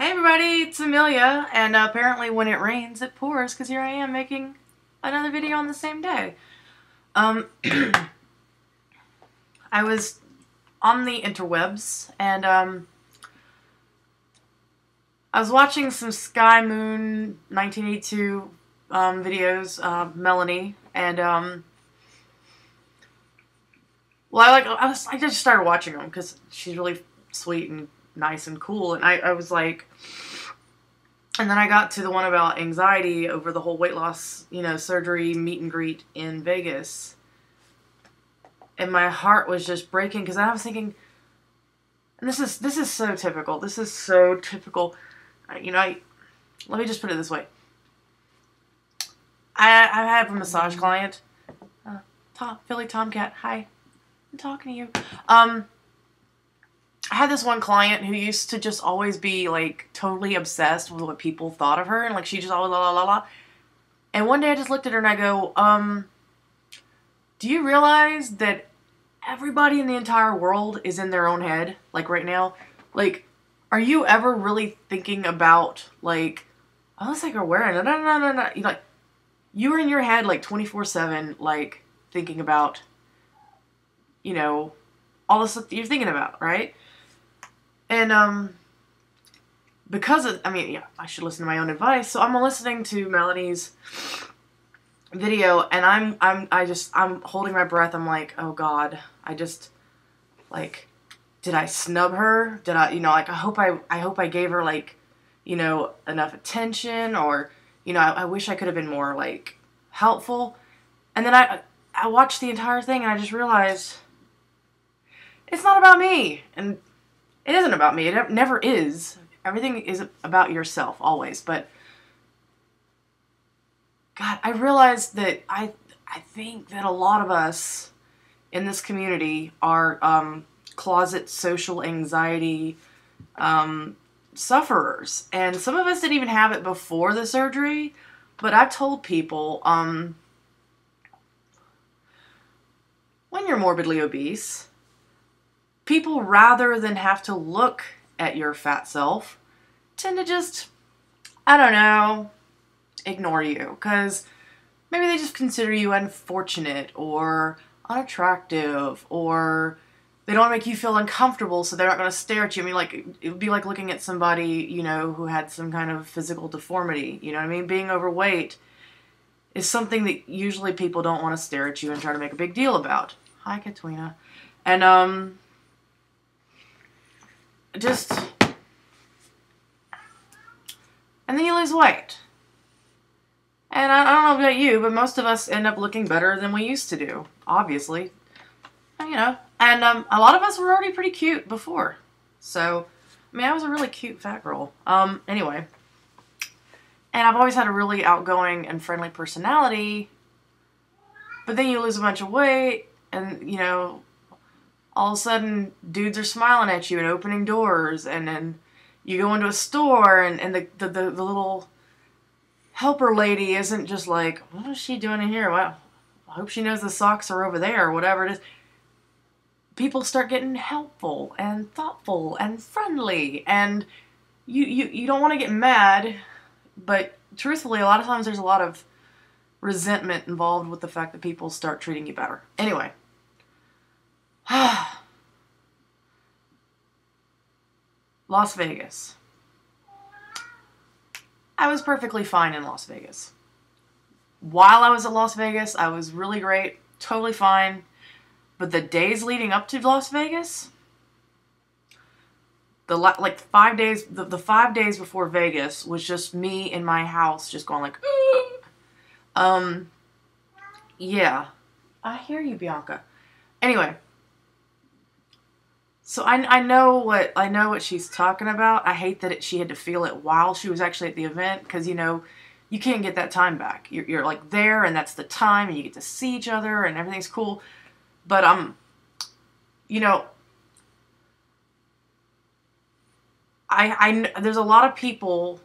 Hey everybody, it's Amelia, and apparently when it rains, it pours, because here I am making another video on the same day. I was on the interwebs, and I was watching some Sky Moon 1982 videos, Melanie, and well, I just started watching them because she's really sweet and nice and cool, and I was like, and then I got to the one about anxiety over the whole weight loss, surgery meet and greet in Vegas, and my heart was just breaking because I was thinking, and this is so typical. This is so typical. Let me just put it this way. I have a massage client, Philly Tomcat. Hi, I'm talking to you. I had this one client who used to just always be, like, totally obsessed with what people thought of her, and, like, she just always la la la la. And one day I just looked at her and I go, do you realize that everybody in the entire world is in their own head, like, right now? Like, are you ever really thinking about, like, oh, it's like you're wearing it, no. You're in your head, like, 24/7, like, thinking about, all the stuff that you're thinking about, right? And, because of, I should listen to my own advice, so I'm listening to Melanie's video, and I'm holding my breath. I'm like, oh God, did I snub her? Did I, I hope I gave her, like, enough attention, or, I wish I could have been more, like, helpful. And then I watched the entire thing, and I just realized, it's not about me, and it isn't about me. It never is. Everything is about yourself, always. But, God, I realized that I think that a lot of us in this community are closet social anxiety sufferers. And some of us didn't even have it before the surgery. But I've told people, when you're morbidly obese, people, rather than have to look at your fat self, tend to just, I don't know, ignore you. Because maybe they just consider you unfortunate or unattractive, or they don't want to make you feel uncomfortable, so they're not going to stare at you. It would be like looking at somebody, who had some kind of physical deformity. You know what I mean? Being overweight is something that usually people don't want to stare at you and try to make a big deal about. Hi, Katwina. And, and then you lose weight. And I don't know about you, but most of us end up looking better than we used to do, obviously. And a lot of us were already pretty cute before. So, I was a really cute fat girl. Anyway. And I've always had a really outgoing and friendly personality. But then you lose a bunch of weight, and, all of a sudden, dudes are smiling at you and opening doors, and then you go into a store, and the little helper lady isn't just like, what is she doing in here? Well, I hope she knows the socks are over there, or whatever it is. People start getting helpful and thoughtful and friendly, and you don't want to get mad, but truthfully, a lot of times there's a lot of resentment involved with the fact that people start treating you better. Anyway. Las Vegas. I was perfectly fine in Las Vegas. While I was at Las Vegas, I was really great, totally fine. But the days leading up to Las Vegas, the 5 days, the 5 days before Vegas was just me in my house, just going like, yeah, I hear you, Bianca. Anyway. So I know what she's talking about. I hate that she had to feel it while she was actually at the event, because you can't get that time back. You're like there, and that's the time, and you get to see each other, and everything's cool. But there's a lot of people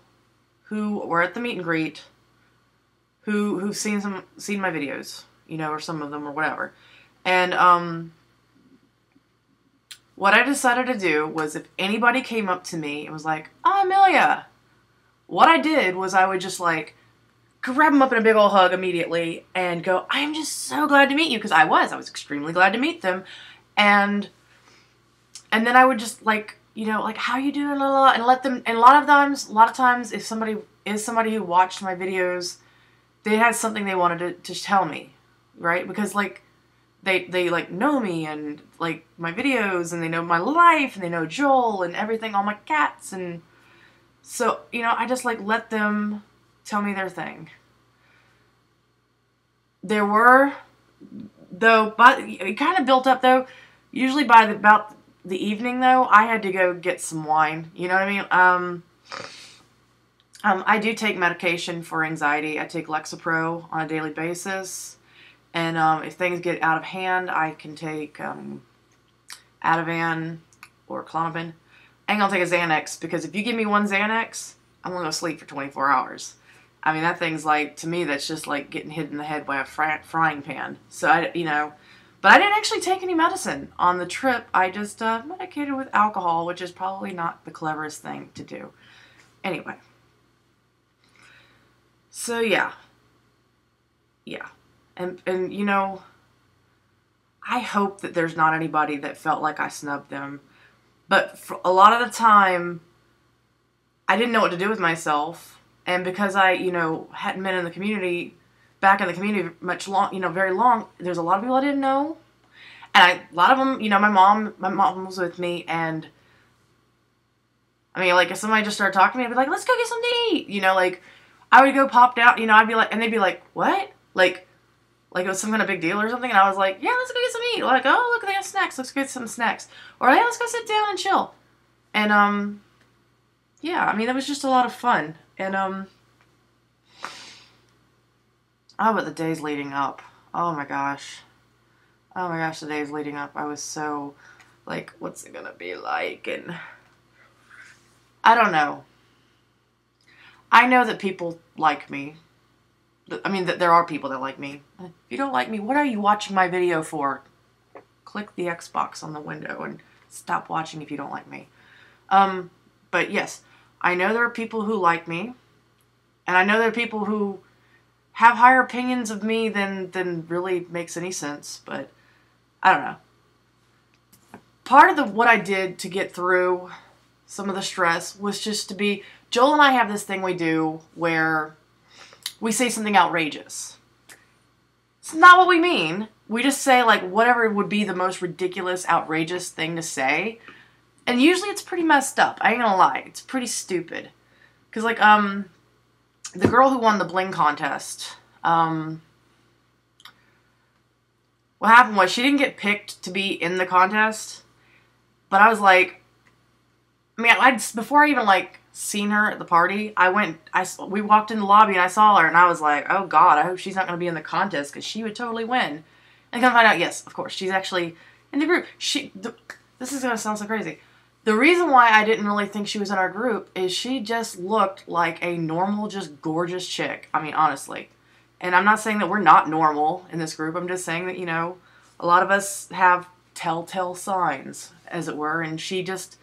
who were at the meet and greet who've seen my videos, or some of them or whatever, and what I decided to do was if anybody came up to me and was like, "Oh, Amelia," what I did was I would just like grab them up in a big old hug immediately and go, "I'm just so glad to meet you," because I was extremely glad to meet them, and then I would just like, you know, like, "How you doing?" and let them. And a lot of times, if somebody is somebody who watched my videos, they had something they wanted to tell me, right? Because like they like know me and like my videos, and they know my life, and they know Joel and everything, all my cats, and so, you know, I just like let them tell me their thing. There were, though, but it kind of built up though. Usually by about the evening though, I had to go get some wine. You know what I mean? I do take medication for anxiety. I take Lexapro on a daily basis. And if things get out of hand, I can take Ativan or Clonopin. I ain't gonna take a Xanax, because if you give me one Xanax, I'm gonna go sleep for 24 hours. I mean, that thing's like, to me, that's just like getting hit in the head by a frying pan. So, you know, but I didn't actually take any medicine on the trip. I just medicated with alcohol, which is probably not the cleverest thing to do. Anyway. So, yeah. Yeah. And you know, I hope that there's not anybody that felt like I snubbed them. But for a lot of the time, I didn't know what to do with myself. And because I, you know, hadn't been in the community, back in the community very long, there's a lot of people I didn't know. And a lot of them, you know, my mom was with me, and I mean, like, if somebody just started talking to me, I'd be like, "Let's go get something to eat." You know, like, I would go popped out, you know, I'd be like, and they'd be like, "What?" Like it was some kind of big deal or something, and I was like, "Yeah, let's go get some to eat." Like, "Oh, look, they got snacks. Let's get some snacks." Or, "Hey, let's go sit down and chill." And, yeah, I mean, it was just a lot of fun. And, oh, but the days leading up. Oh, my gosh. Oh, my gosh, the days leading up. I was so, like, what's it gonna be like? And I don't know. I know that people like me. I mean, that there are people that like me. If you don't like me, what are you watching my video for? Click the Xbox on the window and stop watching if you don't like me. But yes, I know there are people who like me, and I know there are people who have higher opinions of me than really makes any sense, but I don't know. Part of what I did to get through some of the stress was just to be, Joel and I have this thing we do where we say something outrageous. It's not what we mean. We just say, like, whatever would be the most ridiculous, outrageous thing to say. And usually it's pretty messed up. I ain't gonna lie. It's pretty stupid. Because, like, the girl who won the bling contest, what happened was she didn't get picked to be in the contest. But I was like, I mean, before I even, like, seen her at the party, we walked in the lobby and I saw her, and I was like, "Oh God, I hope she's not going to be in the contest, because she would totally win." And come find out, yes, of course, she's actually in the group. This is going to sound so crazy. The reason why I didn't really think she was in our group is she just looked like a normal, just gorgeous chick. I mean, honestly. And I'm not saying that we're not normal in this group. I'm just saying that, you know, a lot of us have telltale signs, as it were, and she just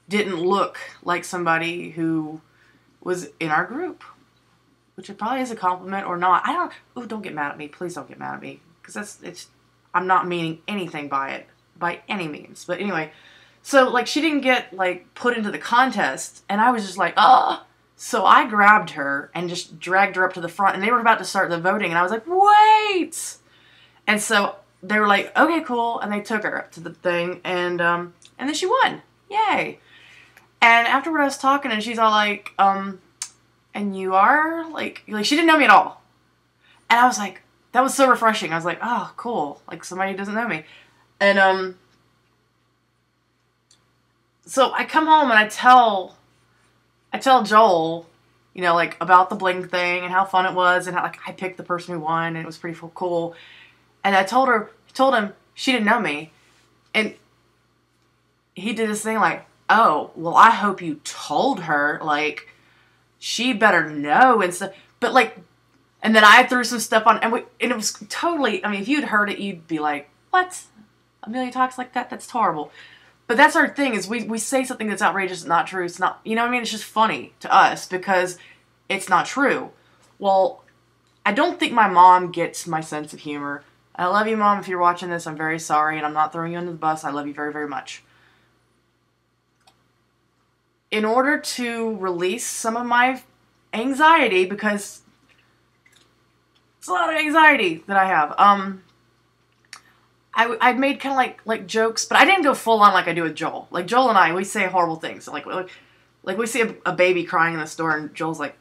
didn't look like somebody who was in our group, which it probably is a compliment or not. Don't get mad at me. Please don't get mad at me, because I'm not meaning anything by it, by any means. But anyway, so, like, she didn't get, like, put into the contest, and I was just like, ugh. So I grabbed her and just dragged her up to the front, and they were about to start the voting, and I was like, wait! And so they were like, okay, cool, and they took her up to the thing, and then she won. Yay! And afterward I was talking, and she's all like, and you are? Like, she didn't know me at all. And I was like, that was so refreshing. I was like, oh, cool. Like, somebody who doesn't know me. And, so I come home and I tell Joel, you know, like, about the bling thing and how fun it was, and how, like, I picked the person who won, and it was pretty cool. And I told him she didn't know me. And he did this thing like, oh, well, I hope you told her, like, she better know and stuff. But, like, and then I threw some stuff on, and it was totally, I mean, if you'd heard it, you'd be like, what? Amelia talks like that? That's horrible. But that's our thing, is we say something that's outrageous and not true. It's not, you know what I mean? It's just funny to us because it's not true. Well, I don't think my mom gets my sense of humor. I love you, Mom. If you're watching this, I'm very sorry, and I'm not throwing you under the bus. I love you very, very much. In order to release some of my anxiety, because it's a lot of anxiety that I have, I made kind of like jokes, but I didn't go full on like I do with Joel. Like, Joel and I, we say horrible things. Like we see a baby crying in the store, and Joel's like,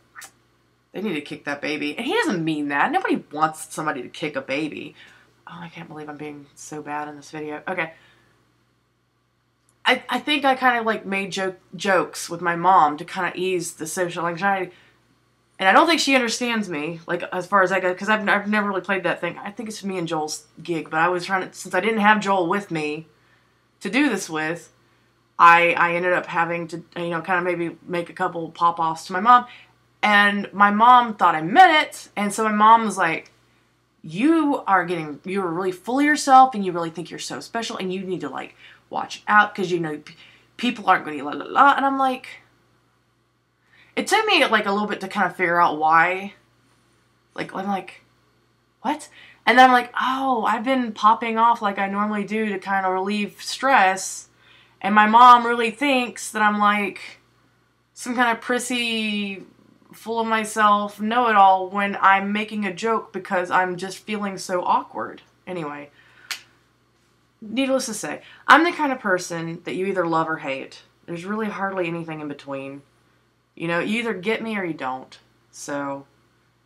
they need to kick that baby. And he doesn't mean that. Nobody wants somebody to kick a baby. Oh, I can't believe I'm being so bad in this video. Okay. I think I kind of like made jokes with my mom to kind of ease the social anxiety. And I don't think she understands me, like, as far as I go, because I've never really played that thing. I think it's me and Joel's gig, but I was trying to, since I didn't have Joel with me to do this with, I ended up having to, you know, kind of maybe make a couple pop-offs to my mom. And my mom thought I meant it, and so my mom was like, you're really full of yourself, and you really think you're so special, and you need to, like, watch out, because, you know, people aren't going to la la la. And I'm like, it took me, like, a little bit to kind of figure out why. Like, I'm like, what? And then I'm like, oh, I've been popping off like I normally do to kind of relieve stress. And my mom really thinks that I'm, like, some kind of prissy, full of myself, know-it-all when I'm making a joke because I'm just feeling so awkward. Anyway, needless to say, I'm the kind of person that you either love or hate. There's really hardly anything in between. You know, you either get me or you don't. So,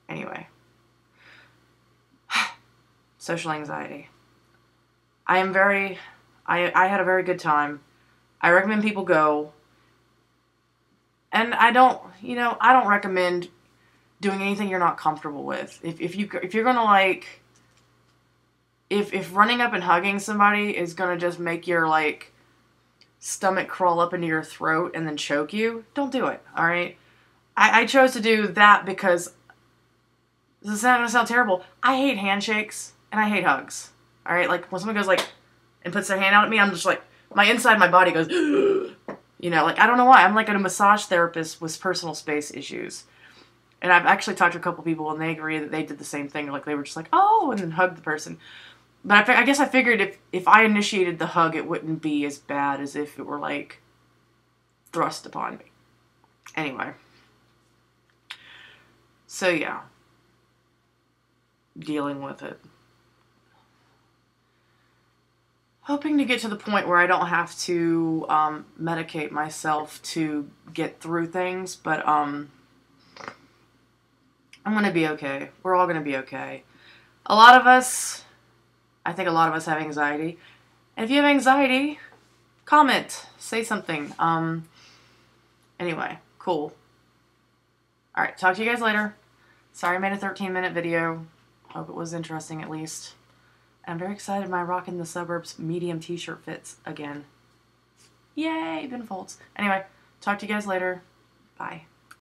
anyway. Social anxiety. I had a very good time. I recommend people go. And I don't recommend doing anything you're not comfortable with. If you're gonna, like, if running up and hugging somebody is gonna just make your, like, stomach crawl up into your throat and then choke you, don't do it, alright? I chose to do that because, this is gonna sound terrible, I hate handshakes and I hate hugs, alright? Like, when someone goes, like, and puts their hand out at me, I'm just like, inside my body goes, you know, like, I don't know why. I'm like a massage therapist with personal space issues. And I've actually talked to a couple people, and they agree that they did the same thing. Like, they were just like, oh, and then hugged the person. But I guess I figured if I initiated the hug, it wouldn't be as bad as if it were, like, thrust upon me. Anyway. So, yeah. Dealing with it. Hoping to get to the point where I don't have to medicate myself to get through things, but I'm going to be okay. We're all going to be okay. I think a lot of us have anxiety. And if you have anxiety, comment. Say something. Anyway, cool. Alright, talk to you guys later. Sorry I made a 13-minute video. Hope it was interesting at least. I'm very excited my Rockin' the Suburbs medium t-shirt fits again. Yay, Ben Folds. Anyway, talk to you guys later. Bye.